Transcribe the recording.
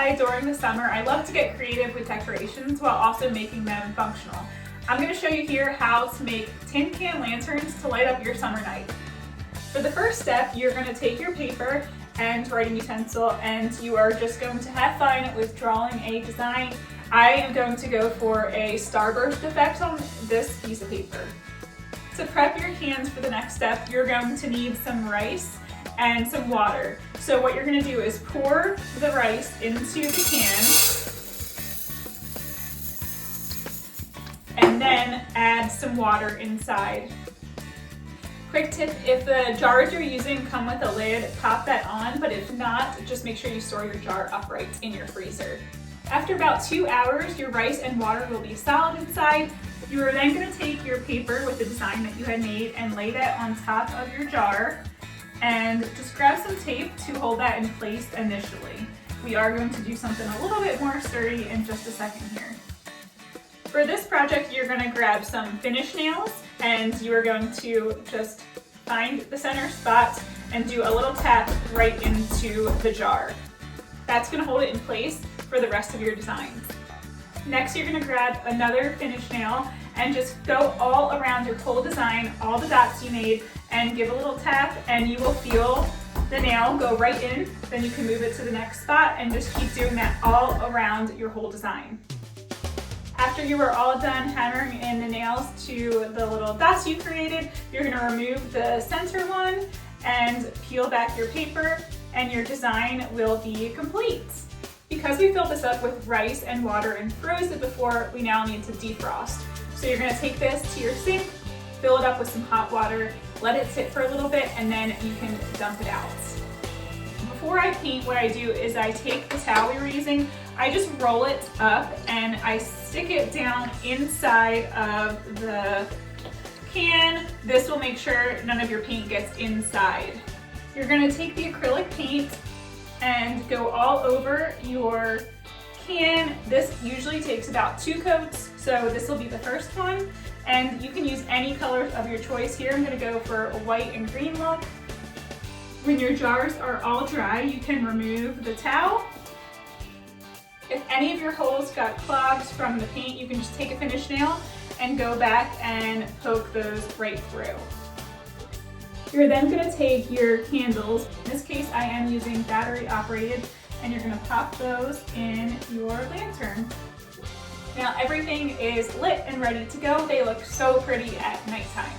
outside during the summer, I love to get creative with decorations while also making them functional. I'm going to show you here how to make tin can lanterns to light up your summer night. For the first step, you're going to take your paper and writing utensil, and you are just going to have fun with drawing a design. I am going to go for a starburst effect on this piece of paper. To prep your cans for the next step, you're going to need some rice and some water. So what you're going to do is pour the rice into the can and then add some water inside. Quick tip, if the jars you're using come with a lid, pop that on, but if not, just make sure you store your jar upright in your freezer. After about 2 hours, your rice and water will be solid inside. You are then going to take your paper with the design that you had made and lay that on top of your jar. And just grab some tape to hold that in place initially. We are going to do something a little bit more sturdy in just a second here. For this project, you're going to grab some finish nails and you are going to just find the center spot and do a little tap right into the jar. That's going to hold it in place for the rest of your designs. Next, you're going to grab another finish nail and just go all around your whole design, all the dots you made, and give a little tap and you will feel the nail go right in. Then you can move it to the next spot and just keep doing that all around your whole design. After you are all done hammering in the nails to the little dots you created, you're going to remove the center one and peel back your paper and your design will be complete. Because we filled this up with rice and water and froze it before, we now need to defrost. So you're going to take this to your sink, fill it up with some hot water, let it sit for a little bit, and then you can dump it out. Before I paint, what I do is I take the towel we were using, I just roll it up and I stick it down inside of the can. This will make sure none of your paint gets inside. You're going to take the acrylic paint and go all over your can. This usually takes about 2 coats, so this will be the first one. And you can use any colors of your choice here. I'm going to go for a white and green look. When your jars are all dry, you can remove the towel. If any of your holes got clogged from the paint, you can just take a finish nail and go back and poke those right through. You're then going to take your candles. In this case, I am using battery operated, and you're going to pop those in your lantern. Now everything is lit and ready to go. They look so pretty at nighttime.